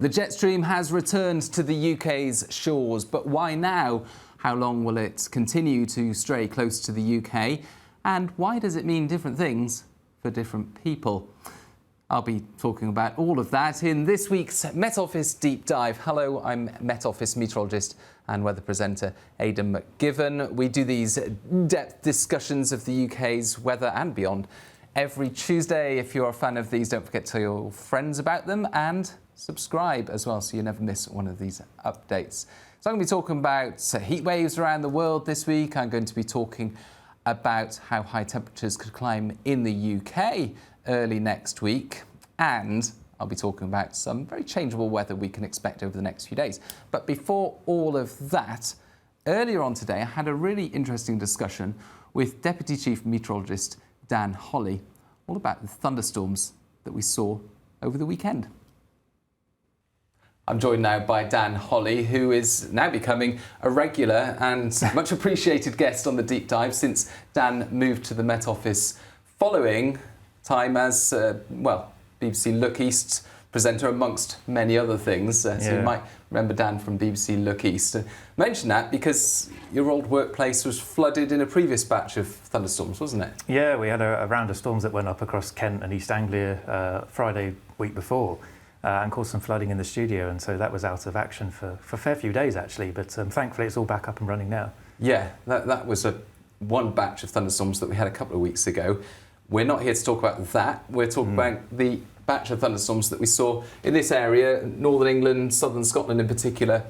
The jet stream has returned to the UK's shores, but why now? How long will it continue to stray close to the UK? And why does it mean different things for different people? I'll be talking about all of that in this week's Met Office Deep Dive. Hello, I'm Met Office meteorologist and weather presenter Aidan McGivern. We do these in-depth discussions of the UK's weather and beyond every Tuesday. If you're a fan of these, don't forget to tell your friends about them and subscribe as well so you never miss one of these updates. So I'm going to be talking about heat waves around the world this week. I'm going to be talking about how high temperatures could climb in the UK early next week, and I'll be talking about some very changeable weather we can expect over the next few days. But before all of that, earlier on today I had a really interesting discussion with Deputy Chief Meteorologist Dan Holley all about the thunderstorms that we saw over the weekend. I'm joined now by Dan Holley, who is now becoming a regular and much appreciated guest on the Deep Dive since Dan moved to the Met Office following time as, BBC Look East presenter amongst many other things. So you might remember Dan from BBC Look East. Mention that because your old workplace was flooded in a previous batch of thunderstorms, wasn't it? Yeah, we had a round of storms that went up across Kent and East Anglia Friday week before. And caused some flooding in the studio, and so that was out of action for a fair few days actually, but thankfully it's all back up and running now. Yeah, that was one batch of thunderstorms that we had a couple of weeks ago. We're not here to talk about that, we're talking about the batch of thunderstorms that we saw in this area, Northern England, Southern Scotland in particular,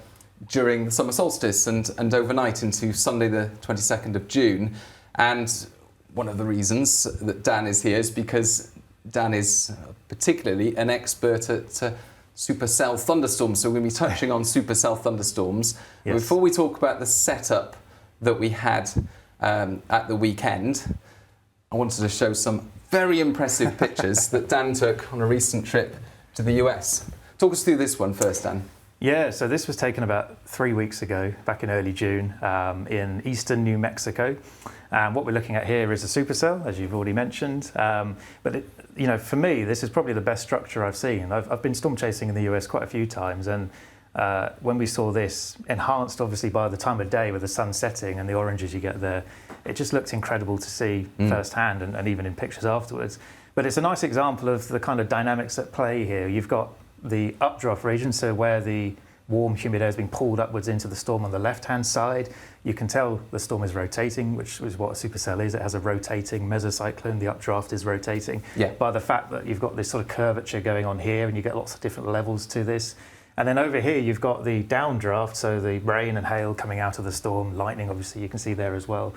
during the summer solstice and overnight into Sunday the 22nd of June. And one of the reasons that Dan is here is because Dan is particularly an expert at supercell thunderstorms, so we're going to be touching on supercell thunderstorms. Yes. Before we talk about the setup that we had at the weekend, I wanted to show some very impressive pictures that Dan took on a recent trip to the US. Talk us through this one first, Dan. Yeah, so this was taken about 3 weeks ago, back in early June, in eastern New Mexico. What we're looking at here is a supercell, as you've already mentioned. But for me, this is probably the best structure I've seen. I've been storm chasing in the US quite a few times, and when we saw this, enhanced obviously by the time of day with the sun setting and the oranges you get there, it just looked incredible to see firsthand and even in pictures afterwards. But it's a nice example of the kind of dynamics at play here. You've got the updraft region, so where the warm, humid air is being pulled upwards into the storm on the left-hand side. You can tell the storm is rotating, which is what a supercell is. It has a rotating mesocyclone. The updraft is rotating. Yeah. By the fact that you've got this sort of curvature going on here, and you get lots of different levels to this. And then over here, you've got the downdraft, so the rain and hail coming out of the storm, lightning, obviously, you can see there as well.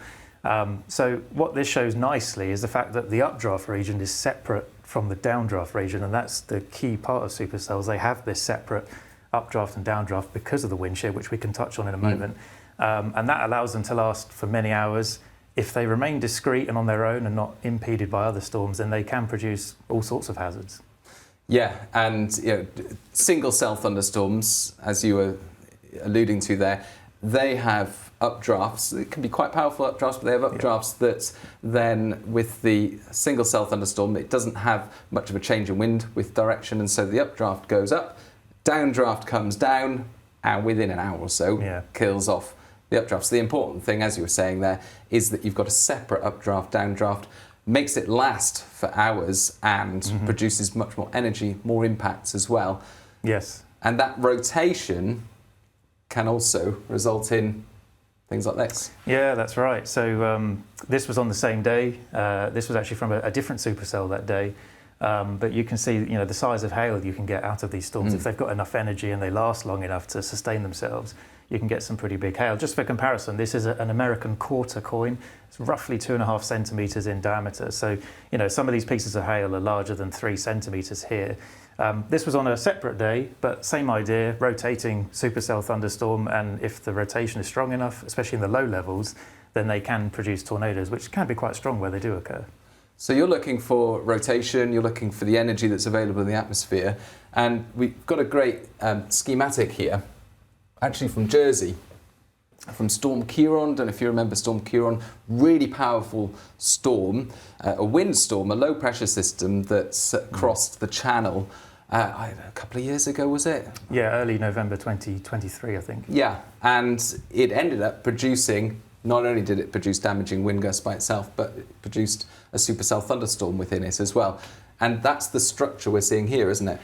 So what this shows nicely is the fact that the updraft region is separate from the downdraft region, and that's the key part of supercells. They have this separate updraft and downdraft because of the wind shear, which we can touch on in a moment. And that allows them to last for many hours. If they remain discrete and on their own and not impeded by other storms, then they can produce all sorts of hazards. Yeah, and single cell thunderstorms, as you were alluding to there, they have updrafts. It can be quite powerful updrafts, but they have updrafts that then with the single cell thunderstorm, it doesn't have much of a change in wind with direction, and so the updraft goes up, downdraft comes down, and within an hour or so kills off the updraft. So the important thing, as you were saying there, is that you've got a separate updraft, downdraft, makes it last for hours and produces much more energy, more impacts as well. Yes. And that rotation can also result in things like this. Yeah, that's right. So this was on the same day. This was actually from a different supercell that day. But you can see, the size of hail you can get out of these storms. If they've got enough energy and they last long enough to sustain themselves, you can get some pretty big hail. Just for comparison, this is an American quarter coin. It's roughly 2.5 centimetres in diameter. So, some of these pieces of hail are larger than 3 centimetres here. This was on a separate day, but same idea, rotating supercell thunderstorm, and if the rotation is strong enough, especially in the low levels, then they can produce tornadoes, which can be quite strong where they do occur. So you're looking for rotation, you're looking for the energy that's available in the atmosphere, and we've got a great schematic here, actually from Jersey, from Storm Ciarán. Don't know if you remember Storm Ciarán, really powerful storm, a windstorm, a low pressure system that's crossed the channel a couple of years ago, was it? Yeah, early November 2023, I think. Yeah, and it ended up producing, not only did it produce damaging wind gusts by itself, but it produced a supercell thunderstorm within it as well. And that's the structure we're seeing here, isn't it?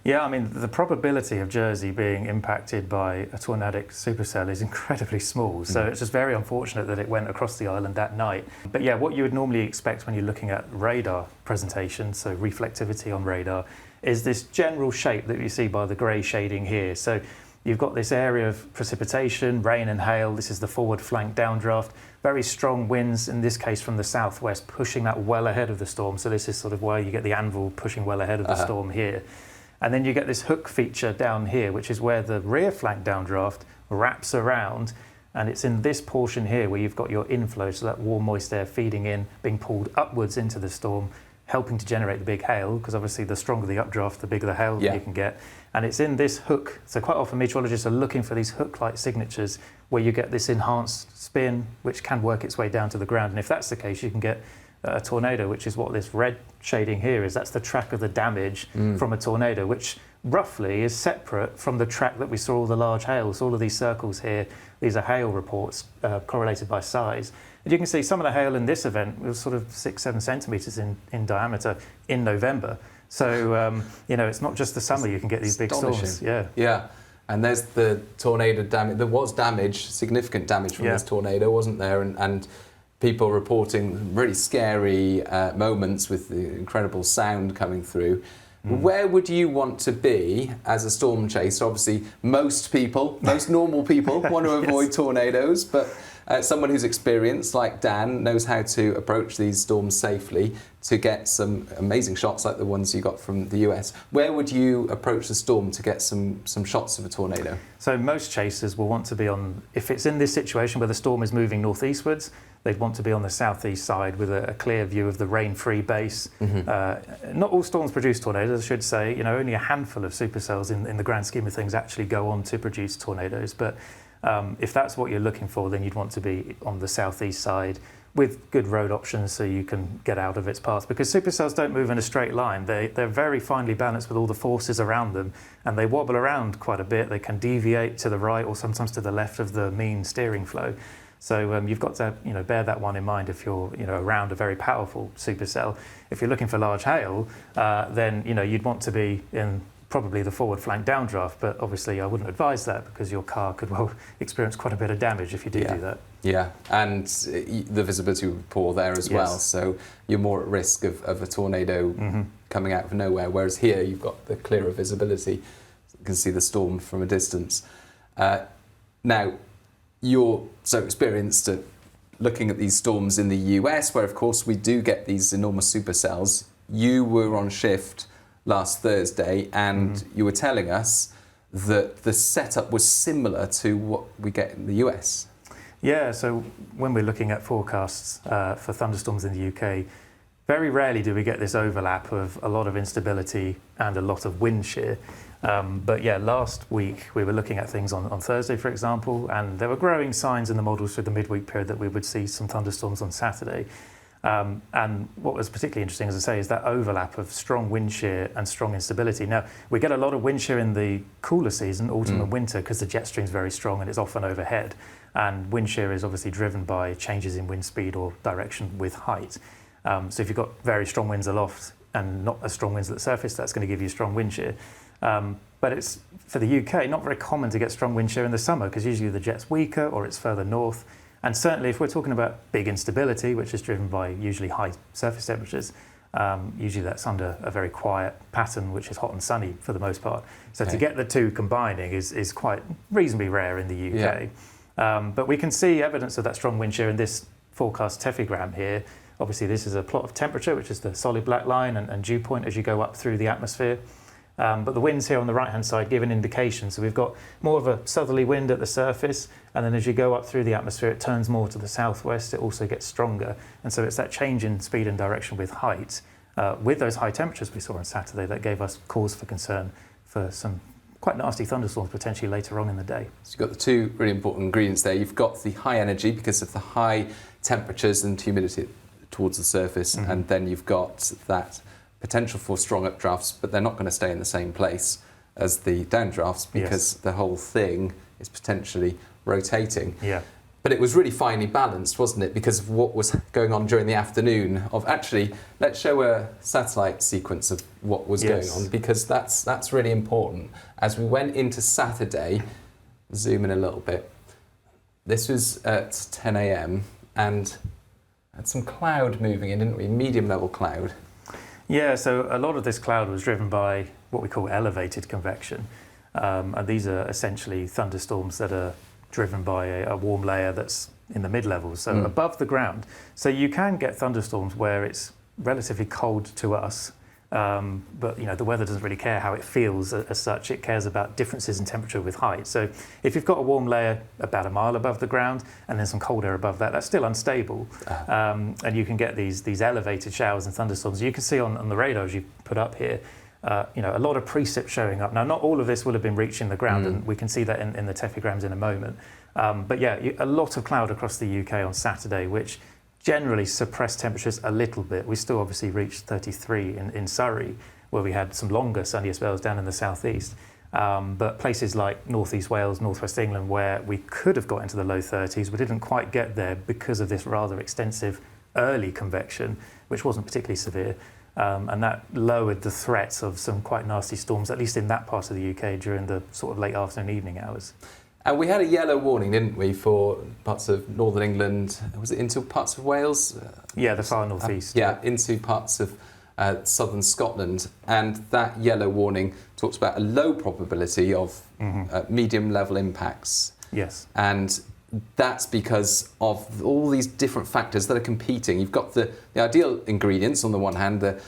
Yeah, I mean, the probability of Jersey being impacted by a tornadic supercell is incredibly small. So it's just very unfortunate that it went across the island that night. But yeah, what you would normally expect when you're looking at radar presentation, so reflectivity on radar, is this general shape that you see by the grey shading here. So you've got this area of precipitation, rain and hail. This is the forward flank downdraft. Very strong winds, in this case from the southwest, pushing that well ahead of the storm. So this is sort of why you get the anvil pushing well ahead of the storm here. And then you get this hook feature down here, which is where the rear flank downdraft wraps around. And it's in this portion here where you've got your inflow, so that warm, moist air feeding in, being pulled upwards into the storm, helping to generate the big hail, because obviously the stronger the updraft, the bigger the hail you can get. And it's in this hook. So quite often meteorologists are looking for these hook-like signatures where you get this enhanced spin, which can work its way down to the ground. And if that's the case, you can get a tornado, which is what this red shading here is. That's the track of the damage from a tornado, which roughly is separate from the track that we saw all the large hail. So all of these circles here, these are hail reports correlated by size. And you can see some of the hail in this event was sort of 6-7 centimetres in diameter in November. So, it's not just the summer you can get these big storms. Yeah. And there's the tornado damage. There was damage, significant damage from this tornado, wasn't there? And people reporting really scary moments with the incredible sound coming through. Where would you want to be as a storm chaser? Obviously, most normal people want to avoid tornadoes, but someone who's experienced, like Dan, knows how to approach these storms safely to get some amazing shots like the ones you got from the US. Where would you approach the storm to get some shots of a tornado? So most chasers will want to be on, if it's in this situation where the storm is moving northeastwards, they'd want to be on the southeast side with a clear view of the rain-free base. Not all storms produce tornadoes, I should say. Only a handful of supercells in the grand scheme of things actually go on to produce tornadoes. But if that's what you're looking for, then you'd want to be on the southeast side with good road options so you can get out of its path. Because supercells don't move in a straight line. They're very finely balanced with all the forces around them, and they wobble around quite a bit. They can deviate to the right or sometimes to the left of the mean steering flow. So you've got to bear that one in mind if you're around a very powerful supercell. If you're looking for large hail, then you'd want to be in probably the forward flank downdraft, but obviously I wouldn't advise that because your car could experience quite a bit of damage if you do that. Yeah, and the visibility would be poor there as well, so you're more at risk of a tornado coming out of nowhere, whereas here you've got the clearer visibility. You can see the storm from a distance. Now, you're so experienced at looking at these storms in the US, where of course we do get these enormous supercells. You were on shift last Thursday and you were telling us that the setup was similar to what we get in the US. Yeah, so when we're looking at forecasts for thunderstorms in the UK, very rarely do we get this overlap of a lot of instability and a lot of wind shear. But yeah, last week we were looking at things on Thursday, for example, and there were growing signs in the models for the midweek period that we would see some thunderstorms on Saturday. And what was particularly interesting, as I say, is that overlap of strong wind shear and strong instability. Now, we get a lot of wind shear in the cooler season, autumn and winter, because the jet stream is very strong and it's often overhead. And wind shear is obviously driven by changes in wind speed or direction with height. So if you've got very strong winds aloft and not as strong winds at the surface, that's going to give you strong wind shear. But it's, for the UK, not very common to get strong wind shear in the summer because usually the jet's weaker or it's further north. And certainly if we're talking about big instability, which is driven by usually high surface temperatures, usually that's under a very quiet pattern, which is hot and sunny for the most part. So to get the two combining is quite reasonably rare in the UK. But we can see evidence of that strong wind shear in this forecast tephigram here. Obviously this is a plot of temperature, which is the solid black line, and dew point as you go up through the atmosphere. But the winds here on the right-hand side give an indication. So we've got more of a southerly wind at the surface, and then as you go up through the atmosphere, it turns more to the southwest. It also gets stronger. And so it's that change in speed and direction with height, with those high temperatures we saw on Saturday, that gave us cause for concern for some quite nasty thunderstorms potentially later on in the day. So you've got the two really important ingredients there. You've got the high energy because of the high temperatures and humidity towards the surface, and then you've got that potential for strong updrafts, but they're not going to stay in the same place as the downdrafts because the whole thing is potentially rotating. Yeah. But it was really finely balanced, wasn't it? Because of what was going on during the afternoon. Let's show a satellite sequence of what was going on, because that's really important. As we went into Saturday, zoom in a little bit. This was at 10 a.m. and had some cloud moving in, didn't we? Medium level cloud. Yeah, so a lot of this cloud was driven by what we call elevated convection. And these are essentially thunderstorms that are driven by a warm layer that's in the mid-levels, so above the ground. So you can get thunderstorms where it's relatively cold to us, but the weather doesn't really care how it feels as such. It cares about differences in temperature with height. So if you've got a warm layer about a mile above the ground and then some cold air above that, that's still unstable. And you can get these elevated showers and thunderstorms. You can see on the radars you put up here, a lot of precip showing up. Now, not all of this will have been reaching the ground, and we can see that in the tephigrams in a moment. But yeah, a lot of cloud across the UK on Saturday, which generally suppressed temperatures a little bit. We still obviously reached 33 in Surrey, where we had some longer sunnier spells down in the southeast. But places like northeast Wales, northwest England, where we could have got into the low 30s, we didn't quite get there because of this rather extensive early convection, which wasn't particularly severe. And that lowered the threats of some quite nasty storms, at least in that part of the UK, during the sort of late afternoon, evening hours. And we had a yellow warning, didn't we, for parts of northern England? Was it into parts of Wales? Yeah, the far northeast. Into parts of southern Scotland. And that yellow warning talks about a low probability of medium level impacts. Yes. And that's because of all these different factors that are competing. You've got the ideal ingredients on the one hand, the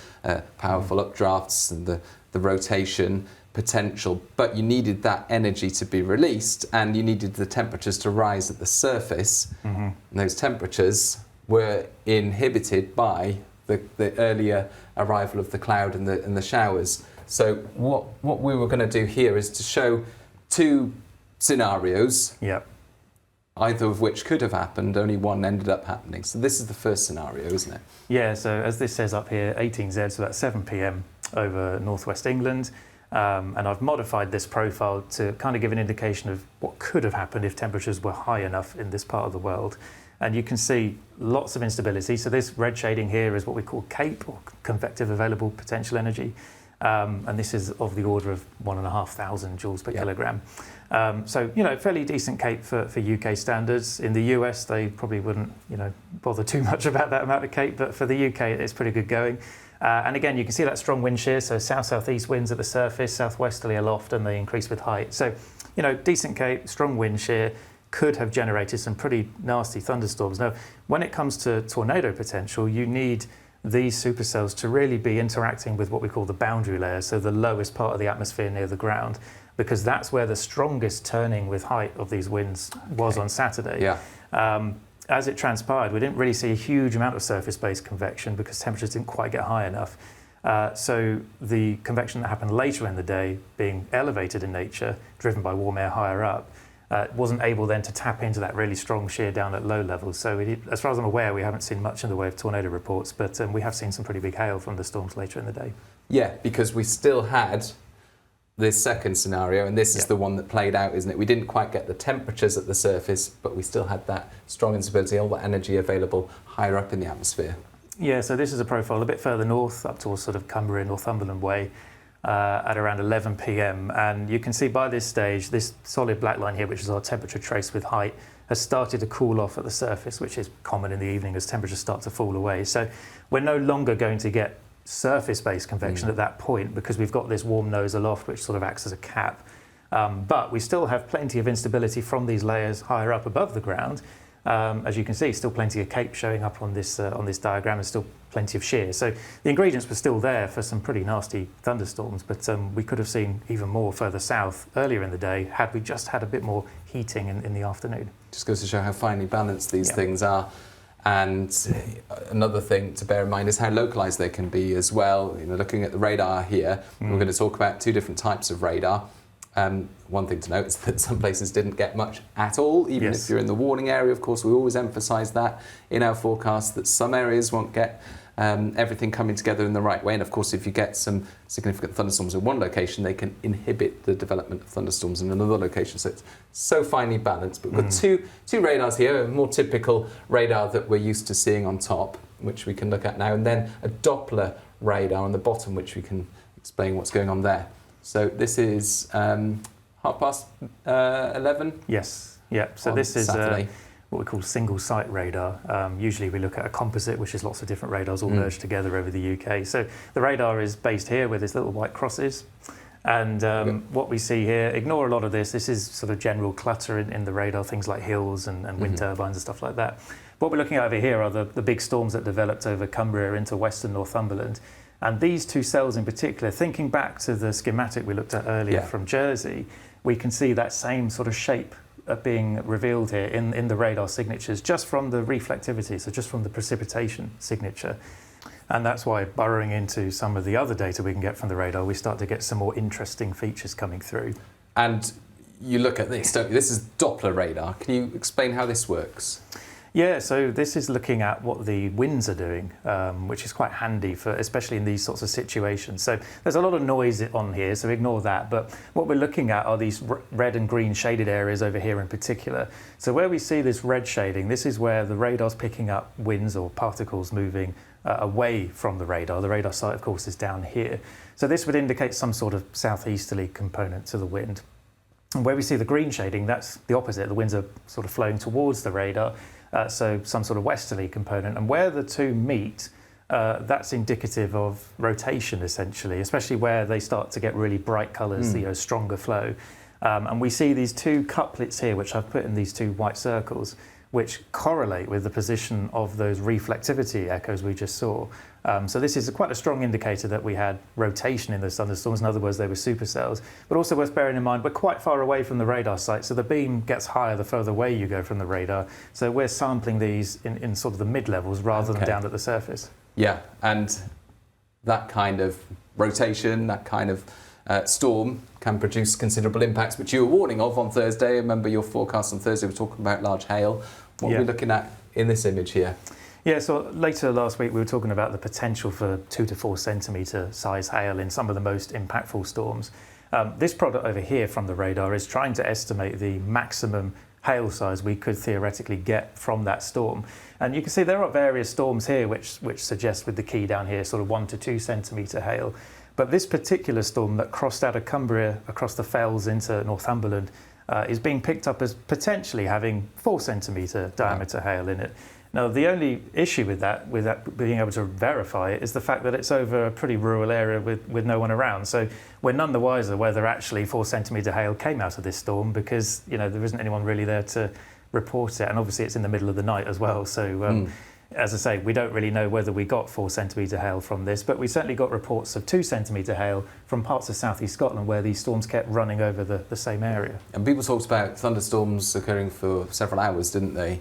powerful updrafts and the rotation potential, but you needed that energy to be released and you needed the temperatures to rise at the surface. And those temperatures were inhibited by the earlier arrival of the cloud and the showers. So what we were going to do here is to show two scenarios. Yep. Either of which could have happened, only one ended up happening. So this is the first scenario, isn't it? Yeah, so as this says up here, 18Z, so that's 7 p.m. over northwest England. And I've modified this profile to kind of give an indication of what could have happened if temperatures were high enough in this part of the world. And you can see lots of instability. So this red shading here is what we call CAPE, or convective available potential energy. And this is of the order of 1,500 joules per kilogram. So, fairly decent CAPE for UK standards. In the US, they probably wouldn't, bother too much about that amount of CAPE, but for the UK, it's pretty good going. And again, you can see that strong wind shear, so south-southeast winds at the surface, southwesterly aloft, and they increase with height. So, decent CAPE, strong wind shear, could have generated some pretty nasty thunderstorms. Now, when it comes to tornado potential, you need these supercells to really be interacting with what we call the boundary layer, so the lowest part of the atmosphere near the ground, because that's where the strongest turning with height of these winds was on Saturday. Yeah. As it transpired, we didn't really see a huge amount of surface-based convection because temperatures didn't quite get high enough. So the convection that happened later in the day, being elevated in nature, driven by warm air higher up, wasn't able then to tap into that really strong shear down at low levels. So as far as I'm aware, we haven't seen much in the way of tornado reports, but we have seen some pretty big hail from the storms later in the day. Yeah, because we still had this second scenario, and this is the one that played out, isn't it? We didn't quite get the temperatures at the surface, but we still had that strong instability, all that energy available higher up in the atmosphere. Yeah, so this is a profile a bit further north, up towards sort of Cumbria, Northumberland way, at around 11 p.m. And you can see by this stage, this solid black line here, which is our temperature trace with height, has started to cool off at the surface, which is common in the evening as temperatures start to fall away. So we're no longer going to get surface-based convection at that point because we've got this warm nose aloft, which sort of acts as a cap. But we still have plenty of instability from these layers higher up above the ground. As you can see, still plenty of CAPE showing up on this diagram, and still plenty of shear. So the ingredients were still there for some pretty nasty thunderstorms, but we could have seen even more further south earlier in the day had we just had a bit more heating in the afternoon. Just goes to show how finely balanced these things are. And another thing to bear in mind is how localized they can be as well. Looking at the radar here, we're going to talk about two different types of radar. One thing to note is that some places didn't get much at all, even if you're in the warning area. Of course, we always emphasize that in our forecast, that some areas won't get everything coming together in the right way. And of course, if you get some significant thunderstorms in one location, they can inhibit the development of thunderstorms in another location. So it's so finely balanced. But we've got two radars here, a more typical radar that we're used to seeing on top, which we can look at now, and then a Doppler radar on the bottom, which we can explain what's going on there. So this is 11:30. Yes, yeah. So this is what we call single site radar. Usually we look at a composite, which is lots of different radars all merged together over the UK. So the radar is based here where this little white cross is. And what we see here, ignore a lot of this. This is sort of general clutter in the radar, things like hills and wind turbines and stuff like that. What we're looking at over here are the big storms that developed over Cumbria into western Northumberland. And these two cells in particular, thinking back to the schematic we looked at earlier from Jersey, we can see that same sort of shape being revealed here in the radar signatures just from the reflectivity, so just from the precipitation signature. And that's why, burrowing into some of the other data we can get from the radar, we start to get some more interesting features coming through. And you look at this, don't you? This is Doppler radar. Can you explain how this works? Yeah, so this is looking at what the winds are doing, which is quite handy for, especially in these sorts of situations. So there's a lot of noise on here, so ignore that. But what we're looking at are these red and green shaded areas over here in particular. So where we see this red shading, this is where the radar's picking up winds or particles moving away from the radar. The radar site, of course, is down here. So this would indicate some sort of southeasterly component to the wind. And where we see the green shading, that's the opposite. The winds are sort of flowing towards the radar. So some sort of westerly component. And where the two meet, that's indicative of rotation, essentially, especially where they start to get really bright colours, stronger flow. And we see these two couplets here, which I've put in these two white circles, which correlate with the position of those reflectivity echoes we just saw. So this is quite a strong indicator that we had rotation in those thunderstorms. In other words, they were supercells. But also worth bearing in mind, we're quite far away from the radar site, so the beam gets higher the further away you go from the radar. So we're sampling these in sort of the mid-levels rather than down at the surface. Yeah, and that kind of rotation, that kind of storm can produce considerable impacts, which you were warning of on Thursday. I remember your forecast on Thursday was talking about large hail. What are we looking at in this image here? Yeah, so later last week we were talking about the potential for 2 to 4 centimetre size hail in some of the most impactful storms. This product over here from the radar is trying to estimate the maximum hail size we could theoretically get from that storm. And you can see there are various storms here which suggest, with the key down here, sort of 1 to 2 centimetre hail. But this particular storm that crossed out of Cumbria across the fells into Northumberland is being picked up as potentially having 4 centimetre diameter hail in it. Now, the only issue with that being able to verify it, is the fact that it's over a pretty rural area with no one around. So we're none the wiser whether actually 4 centimetre hail came out of this storm, because there isn't anyone really there to report it. And obviously it's in the middle of the night as well. So as I say, we don't really know whether we got 4 centimetre hail from this, but we certainly got reports of 2 centimetre hail from parts of southeast Scotland where these storms kept running over the same area. And people talked about thunderstorms occurring for several hours, didn't they?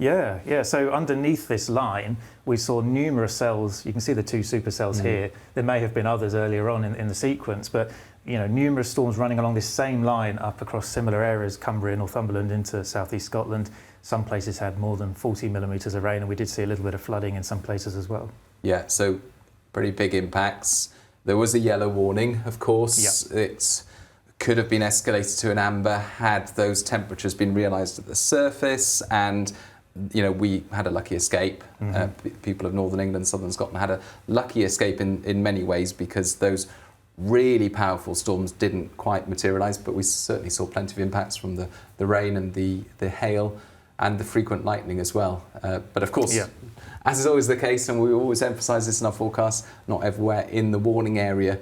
Yeah. So underneath this line, we saw numerous cells. You can see the 2 supercells here. There may have been others earlier on in the sequence, but numerous storms running along this same line up across similar areas, Cumbria, Northumberland into southeast Scotland. Some places had more than 40 millimetres of rain, and we did see a little bit of flooding in some places as well. Yeah, so pretty big impacts. There was a yellow warning, of course. Yep. It could have been escalated to an amber had those temperatures been realised at the surface, and we had a lucky escape. People of Northern England, Southern Scotland had a lucky escape in many ways, because those really powerful storms didn't quite materialise, but we certainly saw plenty of impacts from the rain and the hail and the frequent lightning as well. But of course, as is always the case, and we always emphasise this in our forecasts, not everywhere in the warning area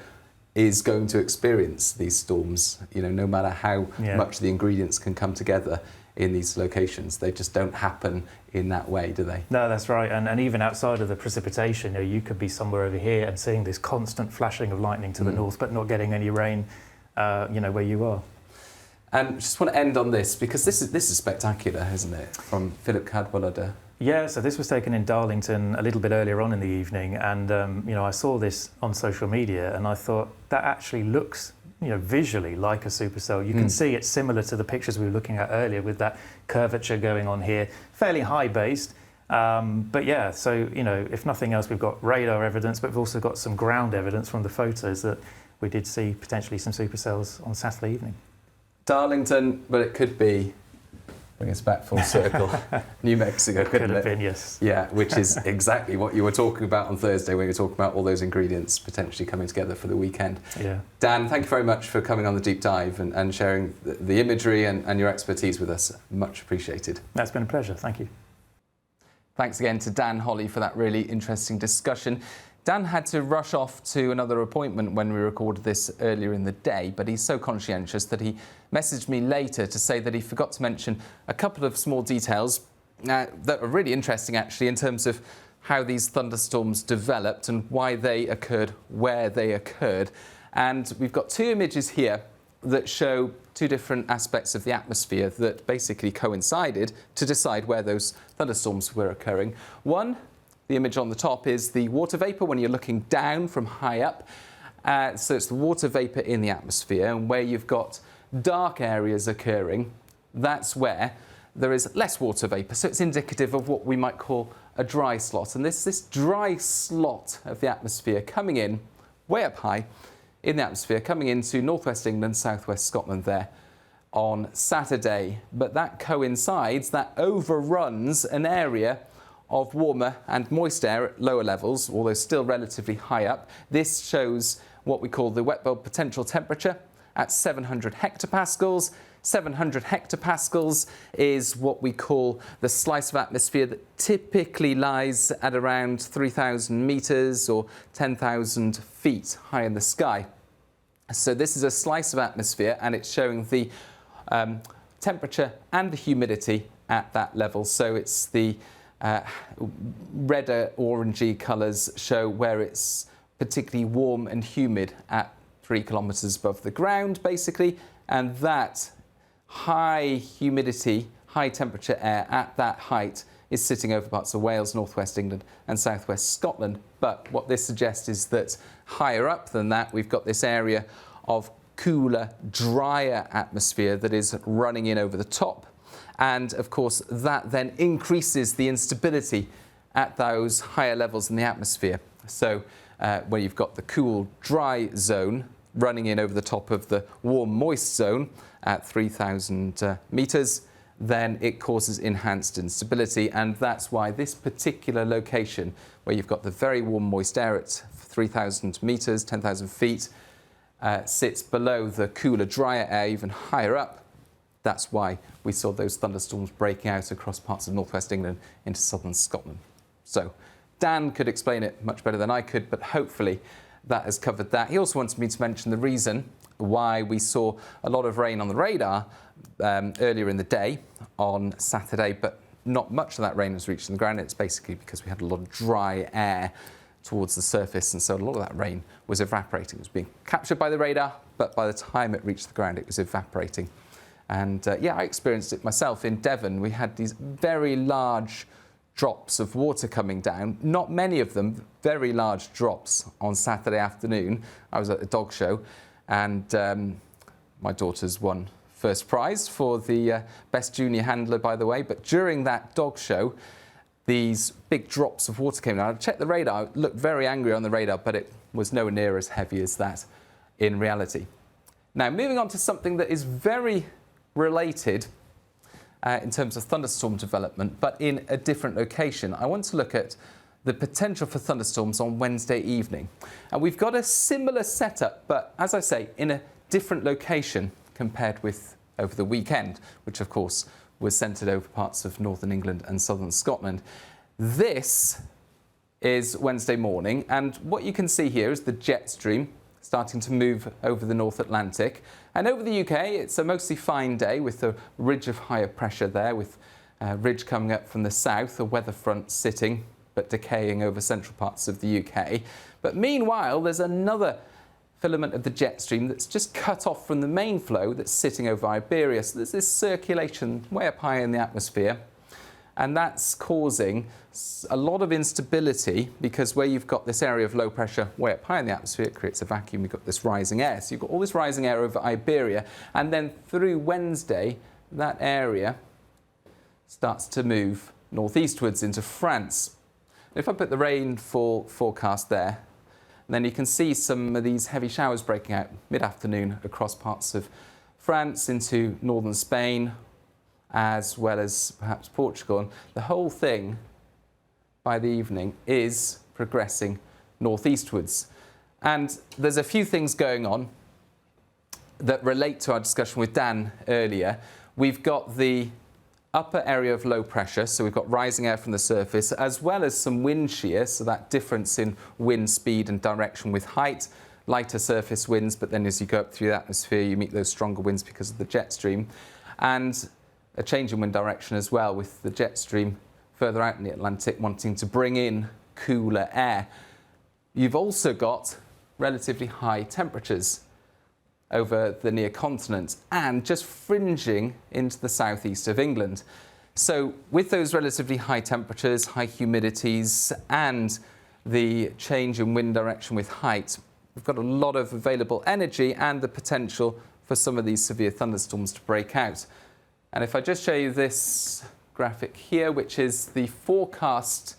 is going to experience these storms. No matter how much the ingredients can come together in these locations, they just don't happen in that way, do they? No, that's right. And even outside of the precipitation, you could be somewhere over here and seeing this constant flashing of lightning to the north, but not getting any rain, where you are. And just want to end on this, because this is spectacular, isn't it? From Philip Cadwallader. Yeah, so this was taken in Darlington a little bit earlier on in the evening, and I saw this on social media, and I thought that actually looks visually like a supercell. You can see it's similar to the pictures we were looking at earlier, with that curvature going on here, fairly high based. But yeah, so, if nothing else, we've got radar evidence, but we've also got some ground evidence from the photos that we did see potentially some supercells on Saturday evening. Darlington, but it could be, bring us back full circle, New Mexico, couldn't Could have it? been, yes. Yeah, which is exactly what you were talking about on Thursday when you were talking about all those ingredients potentially coming together for the weekend. Yeah. Dan, thank you very much for coming on the deep dive and sharing the imagery and your expertise with us. Much appreciated. That's been a pleasure. Thank you. Thanks again to Dan Holley for that really interesting discussion. Dan had to rush off to another appointment when we recorded this earlier in the day, but he's so conscientious that he messaged me later to say that he forgot to mention a couple of small details that are really interesting actually in terms of how these thunderstorms developed and why they occurred where they occurred. And we've got two images here that show two different aspects of the atmosphere that basically coincided to decide where those thunderstorms were occurring. One, the image on the top, is the water vapour when you're looking down from high up. So it's the water vapour in the atmosphere, and where you've got dark areas occurring, that's where there is less water vapour. So it's indicative of what we might call a dry slot. And this dry slot of the atmosphere coming in way up high in the atmosphere, coming into northwest England, southwest Scotland there on Saturday. But that coincides, that overruns an area of warmer and moist air at lower levels, although still relatively high up. This shows what we call the wet bulb potential temperature at 700 hectopascals. 700 hectopascals is what we call the slice of atmosphere that typically lies at around 3,000 metres or 10,000 feet high in the sky. So this is a slice of atmosphere, and it's showing the temperature and the humidity at that level. So it's the redder orangey colours show where it's particularly warm and humid at 3 kilometres above the ground, basically, and that high humidity, high temperature air at that height is sitting over parts of Wales, northwest England and southwest Scotland. But what this suggests is that higher up than that, we've got this area of cooler, drier atmosphere that is running in over the top. And of course, that then increases the instability at those higher levels in the atmosphere. So where you've got the cool, dry zone running in over the top of the warm, moist zone at 3,000 metres, then it causes enhanced instability. And that's why this particular location, where you've got the very warm, moist air at 3,000 metres, 10,000 feet, sits below the cooler, drier air even higher up. That's why we saw those thunderstorms breaking out across parts of northwest England into southern Scotland. So Dan could explain it much better than I could, but hopefully that has covered that. He also wanted me to mention the reason why we saw a lot of rain on the radar earlier in the day on Saturday, but not much of that rain was reaching the ground. It's basically because we had a lot of dry air towards the surface, and so a lot of that rain was evaporating. It was being captured by the radar, but by the time it reached the ground, it was evaporating. And yeah, I experienced it myself in Devon. We had these very large drops of water coming down, not many of them, very large drops on Saturday afternoon. I was at a dog show, and my daughter's won first prize for the best junior handler, by the way. But during that dog show, these big drops of water came down. I checked the radar, it looked very angry on the radar, but it was nowhere near as heavy as that in reality. Now, moving on to something that is very related in terms of thunderstorm development, but in a different location. I want to look at the potential for thunderstorms on Wednesday evening. And we've got a similar setup, but as I say, in a different location compared with over the weekend, which of course was centred over parts of northern England and southern Scotland. This is Wednesday morning, and what you can see here is the jet stream starting to move over the North Atlantic. And over the UK, it's a mostly fine day with a ridge of higher pressure there, with a ridge coming up from the south, a weather front sitting but decaying over central parts of the UK. But meanwhile, there's another filament of the jet stream that's just cut off from the main flow that's sitting over Iberia. So there's this circulation way up high in the atmosphere, and that's causing a lot of instability, because where you've got this area of low pressure way up high in the atmosphere, it creates a vacuum. You've got this rising air. So you've got all this rising air over Iberia, and then through Wednesday, that area starts to move northeastwards into France. If I put the rainfall forecast there, then you can see some of these heavy showers breaking out mid-afternoon across parts of France into northern Spain, as well as perhaps Portugal. And the whole thing, by the evening, is progressing northeastwards. And there's a few things going on that relate to our discussion with Dan earlier. We've got the upper area of low pressure, so we've got rising air from the surface, as well as some wind shear, so that difference in wind speed and direction with height, lighter surface winds, but then as you go up through the atmosphere, you meet those stronger winds because of the jet stream, and a change in wind direction as well, with the jet stream further out in the Atlantic wanting to bring in cooler air. You've also got relatively high temperatures over the near continent and just fringing into the southeast of England. So with those relatively high temperatures, high humidities and the change in wind direction with height, we've got a lot of available energy and the potential for some of these severe thunderstorms to break out. And if I just show you this graphic here, which is the forecast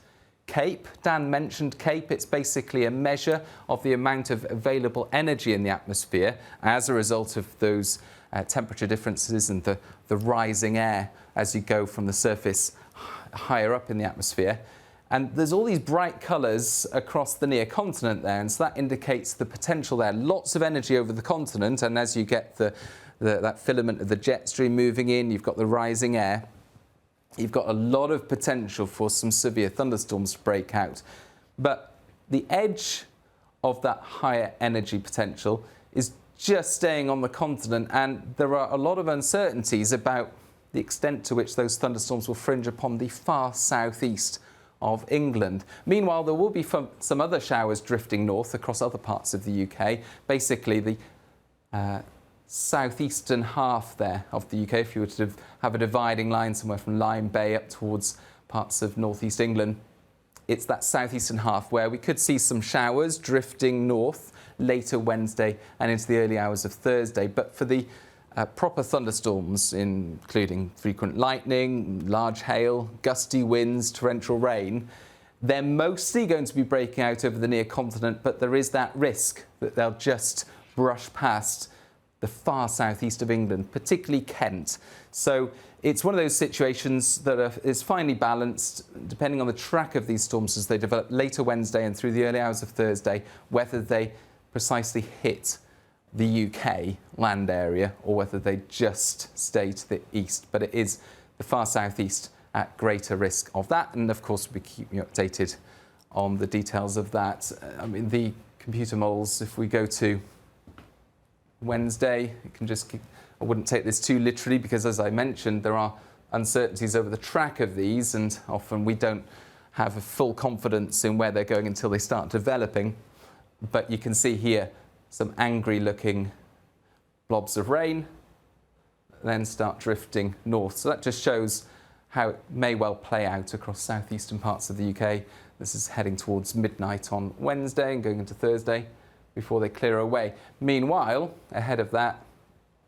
CAPE. Dan mentioned CAPE. It's basically a measure of the amount of available energy in the atmosphere as a result of those temperature differences and the rising air as you go from the surface higher up in the atmosphere. And there's all these bright colours across the near continent there, and so that indicates the potential there. Lots of energy over the continent, and as you get that filament of the jet stream moving in, you've got the rising air. You've got a lot of potential for some severe thunderstorms to break out. But the edge of that higher energy potential is just staying on the continent, and there are a lot of uncertainties about the extent to which those thunderstorms will fringe upon the far southeast of England. Meanwhile, there will be some other showers drifting north across other parts of the UK. Basically, the southeastern half there of the UK, if you were to have a dividing line somewhere from Lyme Bay up towards parts of northeast England, it's that southeastern half where we could see some showers drifting north later Wednesday and into the early hours of Thursday. But for the proper thunderstorms, including frequent lightning, large hail, gusty winds, torrential rain, they're mostly going to be breaking out over the near continent, but there is that risk that they'll just brush past the far southeast of England, particularly Kent. So it's one of those situations that is finely balanced, depending on the track of these storms as they develop later Wednesday and through the early hours of Thursday, whether they precisely hit the UK land area or whether they just stay to the east. But it is the far southeast at greater risk of that. And of course, we keep you updated on the details of that. I mean, the computer models, if we go to Wednesday, you can just I wouldn't take this too literally because, as I mentioned, there are uncertainties over the track of these, and often we don't have a full confidence in where they're going until they start developing. But you can see here some angry looking blobs of rain then start drifting north. So that just shows how it may well play out across southeastern parts of the UK. This is heading towards midnight on Wednesday and going into Thursday before they clear away. Meanwhile, ahead of that,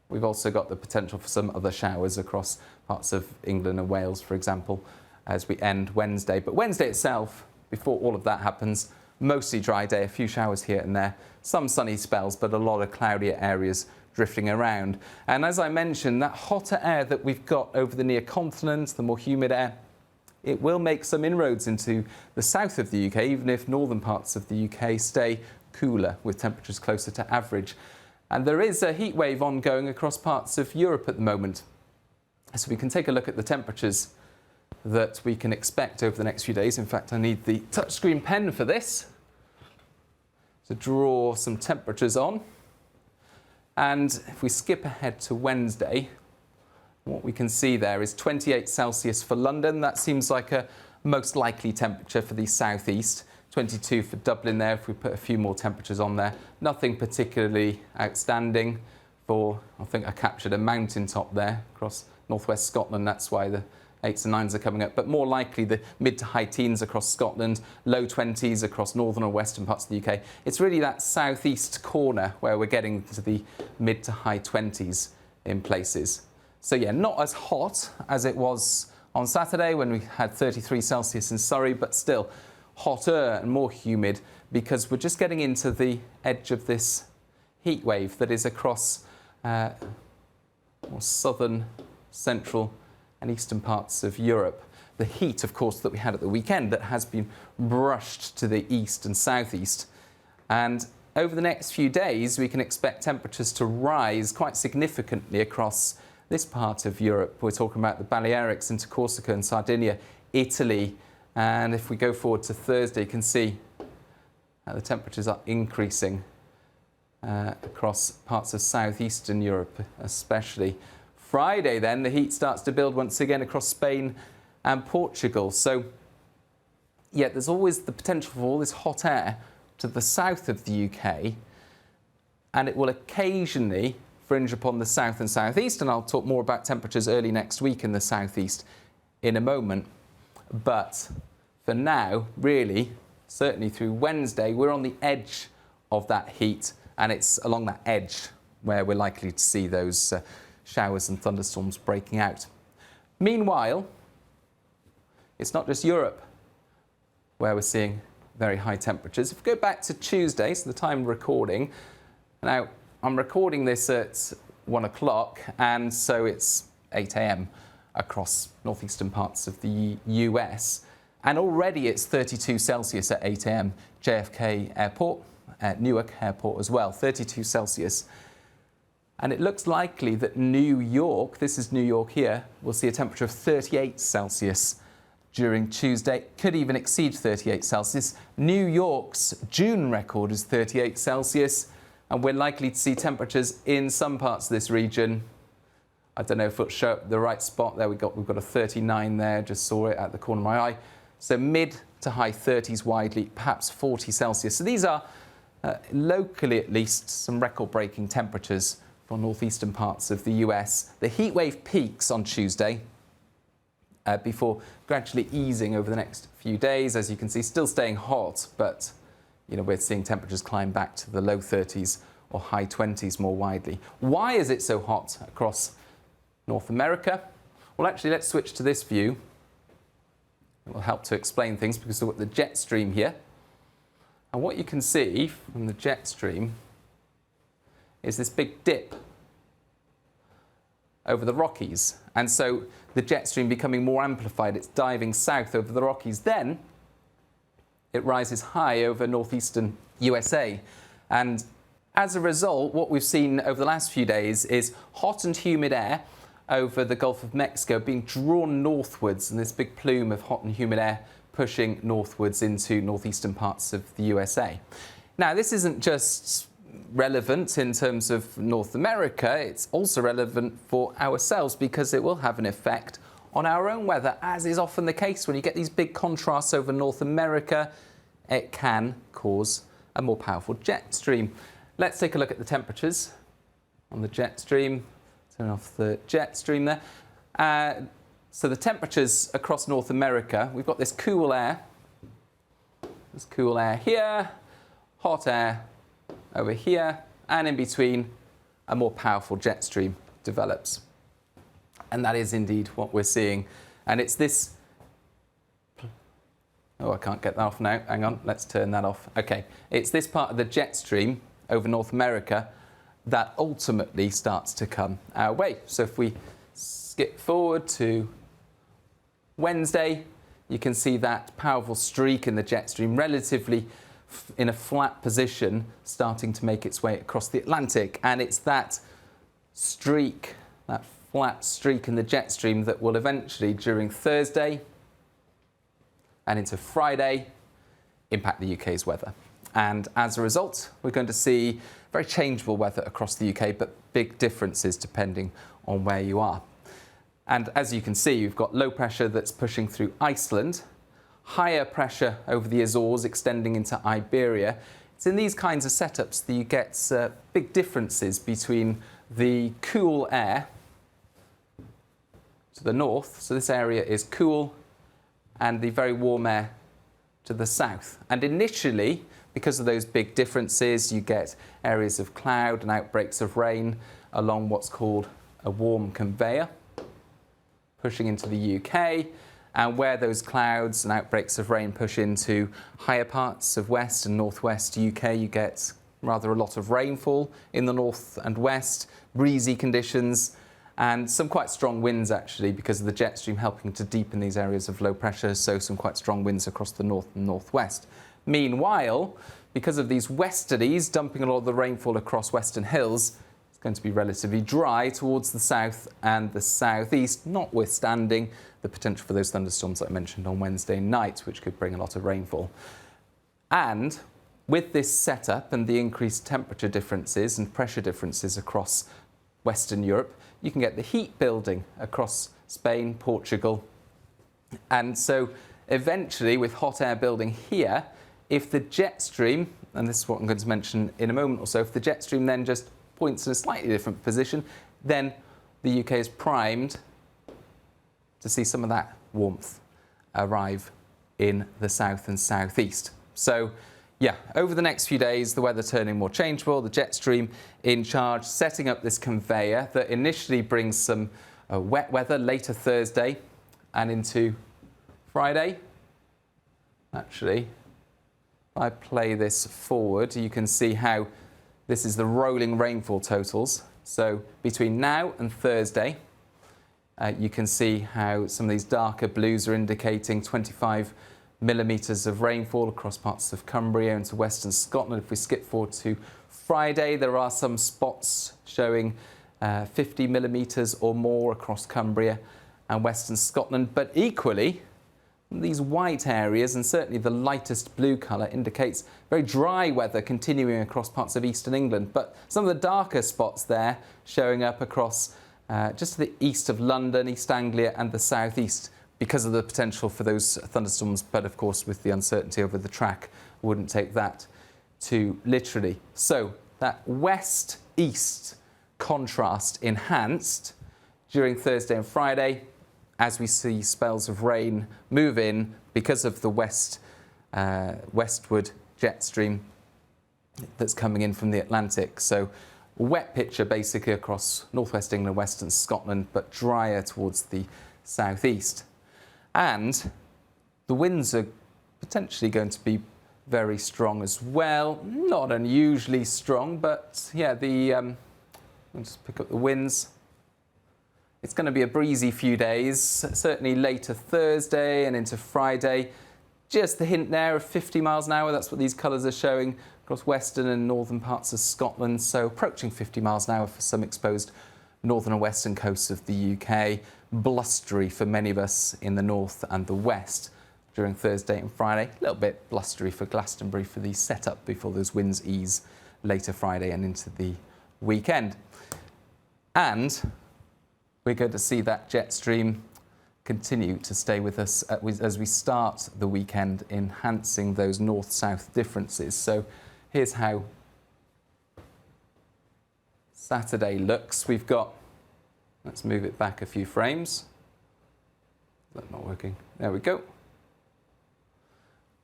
we've also got the potential for some other showers across parts of England and Wales, for example, as we end Wednesday. But Wednesday itself, before all of that happens, mostly dry day, a few showers here and there, some sunny spells, but a lot of cloudier areas drifting around. And as I mentioned, that hotter air that we've got over the near continent, the more humid air, it will make some inroads into the south of the UK, even if northern parts of the UK stay cooler with temperatures closer to average. And there is a heat wave ongoing across parts of Europe at the moment. So we can take a look at the temperatures that we can expect over the next few days. In fact, I need the touchscreen pen for this to draw some temperatures on. And if we skip ahead to Wednesday, what we can see there is 28 Celsius for London. That seems like a most likely temperature for the southeast. 22 for Dublin there, if we put a few more temperatures on there. Nothing particularly outstanding for, I think I captured a mountaintop there across northwest Scotland. That's why the 8s and 9s are coming up. But more likely the mid to high teens across Scotland, low 20s across northern or western parts of the UK. It's really that southeast corner where we're getting to the mid to high 20s in places. So yeah, not as hot as it was on Saturday when we had 33 Celsius in Surrey, but still hotter and more humid because we're just getting into the edge of this heat wave that is across more southern, central and eastern parts of Europe. The heat, of course, that we had at the weekend that has been brushed to the east and southeast. And over the next few days, we can expect temperatures to rise quite significantly across this part of Europe. We're talking about the Balearics into Corsica and Sardinia, Italy. And if we go forward to Thursday, you can see how the temperatures are increasing across parts of southeastern Europe, especially. Friday, then, the heat starts to build once again across Spain and Portugal. So, yeah, there's always the potential for all this hot air to the south of the UK, and it will occasionally fringe upon the south and southeast, and I'll talk more about temperatures early next week in the southeast in a moment. But for now, really, certainly through Wednesday, we're on the edge of that heat, and it's along that edge where we're likely to see those showers and thunderstorms breaking out. Meanwhile, it's not just Europe where we're seeing very high temperatures. If we go back to Tuesday, so the time of recording, now I'm recording this at 1 o'clock, and so it's 8 a.m. across northeastern parts of the US, and already it's 32 Celsius at 8 a.m. JFK Airport, Newark Airport as well, 32 Celsius. And it looks likely that New York, this is New York here, will see a temperature of 38 Celsius during Tuesday, could even exceed 38 Celsius. New York's June record is 38 Celsius, and we're likely to see temperatures in some parts of this region. I don't know if it'll show up the right spot there. We've got a 39 there, just saw it at the corner of my eye. So mid to high 30s widely, perhaps 40 Celsius. So these are locally at least some record-breaking temperatures for northeastern parts of the US. The heat wave peaks on Tuesday before gradually easing over the next few days. As you can see, still staying hot, but we're seeing temperatures climb back to the low 30s or high 20s more widely. Why is it so hot across North America? Well, actually, let's switch to this view. It will help to explain things because we've got the jet stream here. And what you can see from the jet stream is this big dip over the Rockies. And so the jet stream becoming more amplified, it's diving south over the Rockies. Then it rises high over northeastern USA. And as a result, what we've seen over the last few days is hot and humid air over the Gulf of Mexico being drawn northwards, and this big plume of hot and humid air pushing northwards into northeastern parts of the USA. Now, this isn't just relevant in terms of North America, it's also relevant for ourselves because it will have an effect on our own weather, as is often the case when you get these big contrasts over North America. It can cause a more powerful jet stream. Let's take a look at the temperatures on the jet stream. Turn off the jet stream there. So the temperatures across North America, we've got this cool air. There's cool air here, hot air over here, and in between a more powerful jet stream develops. And that is indeed what we're seeing. And it's this... Oh, I can't get that off now. Hang on, let's turn that off. Okay, it's this part of the jet stream over North America that ultimately starts to come our way. So if we skip forward to Wednesday, you can see that powerful streak in the jet stream relatively in a flat position starting to make its way across the Atlantic. And it's that streak, that flat streak in the jet stream that will eventually, during Thursday and into Friday, impact the UK's weather. And as a result, we're going to see very changeable weather across the UK, but big differences depending on where you are. And as you can see, you've got low pressure that's pushing through Iceland, higher pressure over the Azores extending into Iberia. It's in these kinds of setups that you get big differences between the cool air to the north, so this area is cool, and the very warm air to the south. And initially, because of those big differences, you get areas of cloud and outbreaks of rain along what's called a warm conveyor. pushing into the UK, and where those clouds and outbreaks of rain push into higher parts of west and northwest UK, you get rather a lot of rainfall in the north and west, breezy conditions, and some quite strong winds actually because of the jet stream helping to deepen these areas of low pressure, so some quite strong winds across the north and northwest. Meanwhile, because of these westerlies dumping a lot of the rainfall across Western Hills, it's going to be relatively dry towards the south and the southeast, notwithstanding the potential for those thunderstorms that I mentioned on Wednesday night, which could bring a lot of rainfall. And with this setup and the increased temperature differences and pressure differences across Western Europe, you can get the heat building across Spain, Portugal. And so eventually, with hot air building here, if the jet stream, and this is what I'm going to mention in a moment or so, if the jet stream then just points in a slightly different position, then the UK is primed to see some of that warmth arrive in the south and southeast. So yeah, over the next few days, the weather turning more changeable, the jet stream in charge, setting up this conveyor that initially brings some wet weather later Thursday and into Friday. Actually, if I play this forward, you can see how this is the rolling rainfall totals. So between now and Thursday, you can see how some of these darker blues are indicating 25 millimetres of rainfall across parts of Cumbria into western Scotland. If we skip forward to Friday, there are some spots showing 50 millimetres or more across Cumbria and western Scotland. But equally, these white areas, and certainly the lightest blue colour, indicates very dry weather continuing across parts of eastern England. But some of the darker spots there showing up across just to the east of London, East Anglia and the southeast because of the potential for those thunderstorms. But of course, with the uncertainty over the track, wouldn't take that too literally. So that west-east contrast enhanced during Thursday and Friday as we see spells of rain move in because of the westward jet stream that's coming in from the Atlantic. So wet picture basically across northwest England, western Scotland, but drier towards the southeast. And the winds are potentially going to be very strong as well. Not unusually strong, but yeah, I'll just pick up the winds. It's going to be a breezy few days, certainly later Thursday and into Friday. Just the hint there of 50 miles an hour. That's what these colours are showing across western and northern parts of Scotland. So approaching 50 miles an hour for some exposed northern and western coasts of the UK. Blustery for many of us in the north and the west during Thursday and Friday. A little bit blustery for Glastonbury for the setup before those winds ease later Friday and into the weekend. And we're going to see that jet stream continue to stay with us as we start the weekend, enhancing those north-south differences. So here's how Saturday looks. We've got, let's move it back a few frames. Is that not working? There we go.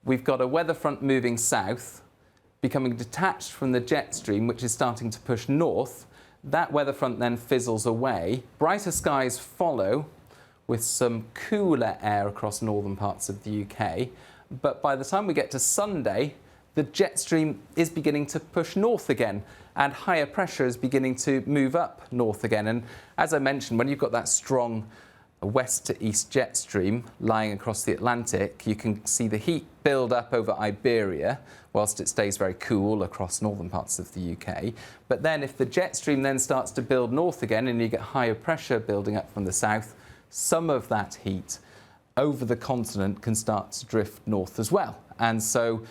We've got a weather front moving south, becoming detached from the jet stream, which is starting to push north. That weather front then fizzles away. Brighter skies follow with some cooler air across northern parts of the UK. But by the time we get to Sunday, the jet stream is beginning to push north again and higher pressure is beginning to move up north again. And as I mentioned, when you've got that strong west to east jet stream lying across the Atlantic, you can see the heat build up over Iberia whilst it stays very cool across northern parts of the UK. But then if the jet stream then starts to build north again and you get higher pressure building up from the south, some of that heat over the continent can start to drift north as well. And so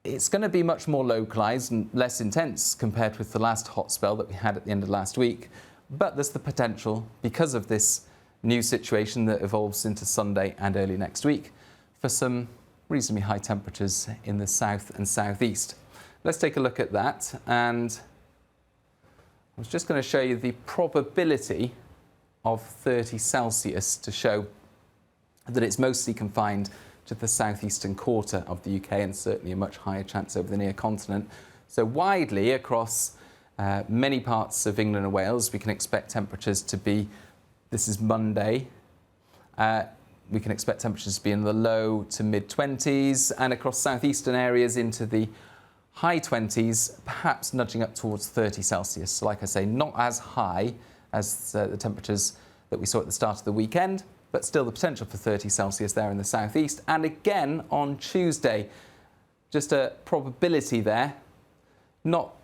it's going to be much more localised and less intense compared with the last hot spell that we had at the end of last week. But there's the potential, because of this new situation that evolves into Sunday and early next week, for some reasonably high temperatures in the south and southeast. Let's take a look at that. And I was just going to show you the probability of 30 Celsius to show that it's mostly confined to the southeastern quarter of the UK and certainly a much higher chance over the near continent. So widely across many parts of England and Wales, we can expect temperatures to be, this is Monday, We can expect temperatures to be in the low to mid-20s and across southeastern areas into the high 20s, perhaps nudging up towards 30 Celsius. So like I say, not as high as the temperatures that we saw at the start of the weekend, but still the potential for 30 Celsius there in the southeast. And again on Tuesday, just a probability there, not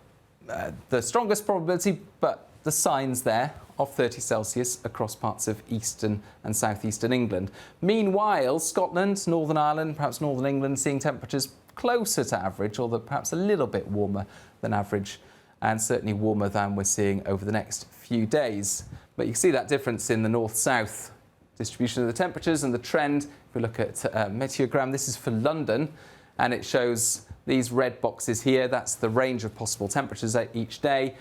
the strongest probability, but the signs there of 30 Celsius across parts of eastern and southeastern England. Meanwhile, Scotland, Northern Ireland, perhaps Northern England, seeing temperatures closer to average, although perhaps a little bit warmer than average, and certainly warmer than we're seeing over the next few days. But you can see that difference in the north-south distribution of the temperatures and the trend. If we look at Meteorogram, this is for London, and it shows these red boxes here. That's the range of possible temperatures each day.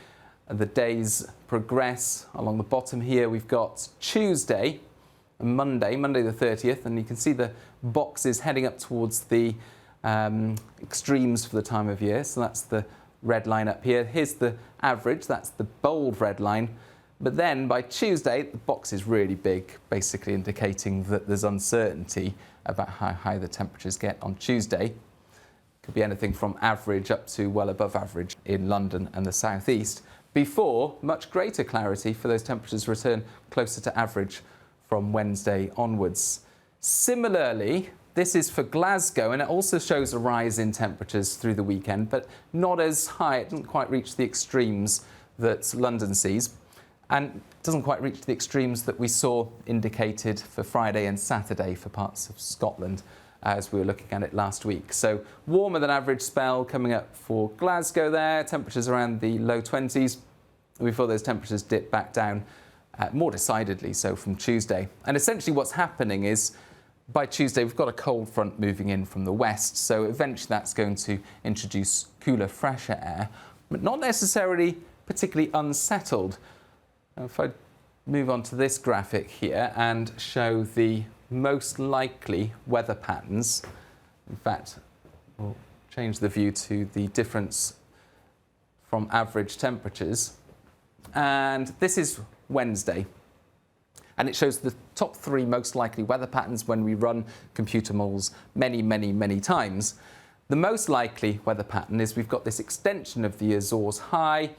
The days progress. Along the bottom here, we've got Tuesday and Monday the 30th, and you can see the boxes heading up towards the extremes for the time of year. So that's the red line up here. Here's the average. That's the bold red line. But then by Tuesday, the box is really big, basically indicating that there's uncertainty about how high the temperatures get on Tuesday. Could be anything from average up to well above average in London and the southeast, before much greater clarity for those temperatures return closer to average from Wednesday onwards. Similarly, this is for Glasgow, and it also shows a rise in temperatures through the weekend, but not as high. It doesn't quite reach the extremes that London sees, and doesn't quite reach the extremes that we saw indicated for Friday and Saturday for parts of Scotland as we were looking at it last week. So warmer than average spell coming up for Glasgow there, temperatures around the low 20s, before those temperatures dip back down more decidedly so from Tuesday. And essentially what's happening is by Tuesday we've got a cold front moving in from the west, so eventually that's going to introduce cooler, fresher air, but not necessarily particularly unsettled. If I move on to this graphic here and show the most likely weather patterns, in fact, we'll change the view to the difference from average temperatures. And this is Wednesday. And it shows the top 3 most likely weather patterns when we run computer models many times. The most likely weather pattern is we've got this extension of the Azores high,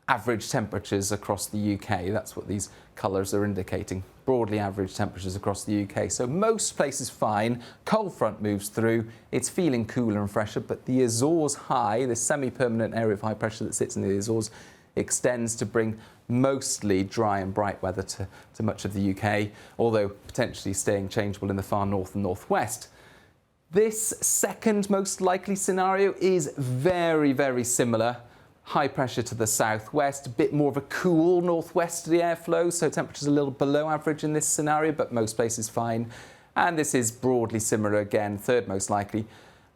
average temperatures across the UK. That's what these colours are indicating. Broadly average temperatures across the UK. So most places fine. Cold front moves through. It's feeling cooler and fresher, but the Azores high, this semi-permanent area of high pressure that sits in the Azores, extends to bring mostly dry and bright weather to much of the UK, although potentially staying changeable in the far north and northwest. This second most likely scenario is very similar. High pressure to the southwest, a bit more of a cool northwesterly airflow, so temperatures a little below average in this scenario, but most places fine. And this is broadly similar again, third most likely.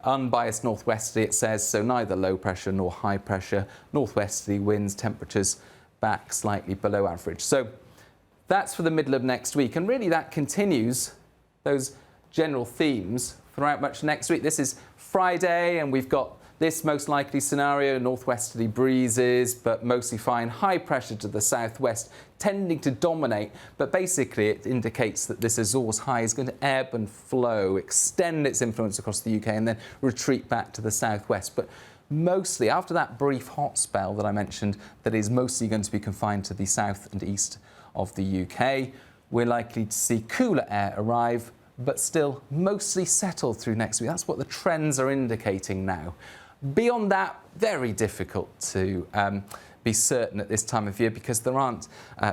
Unbiased northwesterly, it says, so neither low pressure nor high pressure. Northwesterly winds, temperatures back slightly below average. So that's for the middle of next week, and really that continues those general themes throughout much next week. This is Friday, and we've got this most likely scenario, northwesterly breezes, but mostly fine. High pressure to the southwest, tending to dominate, but basically it indicates that this Azores high is going to ebb and flow, extend its influence across the UK, and then retreat back to the southwest. But mostly, after that brief hot spell that I mentioned, that is mostly going to be confined to the south and east of the UK, we're likely to see cooler air arrive, but still mostly settled through next week. That's what the trends are indicating now. Beyond that, very difficult to be certain at this time of year because there aren't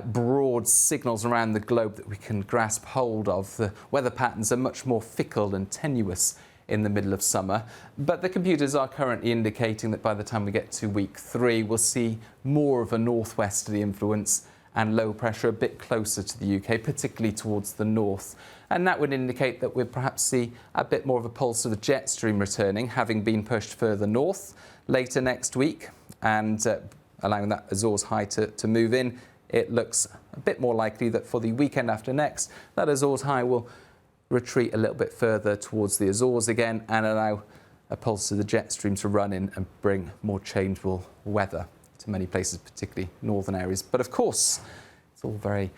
broad signals around the globe that we can grasp hold of. The weather patterns are much more fickle and tenuous in the middle of summer, but the computers are currently indicating that by the time we get to week 3, we'll see more of a northwesterly influence and low pressure a bit closer to the UK, particularly towards the north. And that would indicate that we'd perhaps see a bit more of a pulse of the jet stream returning, having been pushed further north later next week and allowing that Azores high to move in. It looks a bit more likely that for the weekend after next, that Azores high will retreat a little bit further towards the Azores again and allow a pulse of the jet stream to run in and bring more changeable weather to many places, particularly northern areas. But of course, it's all very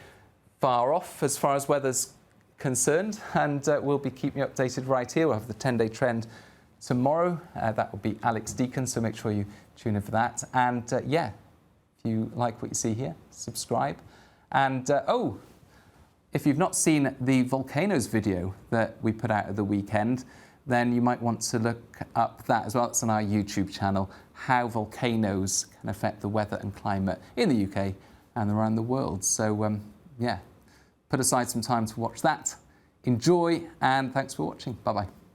far off as far as weather's concerned, and we'll be keeping you updated right here. We'll have the 10-day trend tomorrow. That will be Alex Deacon, so make sure you tune in for that. And yeah, if you like what you see here, subscribe. And if you've not seen the volcanoes video that we put out at the weekend, then you might want to look up that as well. It's on our YouTube channel, how volcanoes can affect the weather and climate in the UK and around the world. So yeah, put aside some time to watch that. Enjoy, and thanks for watching. Bye-bye.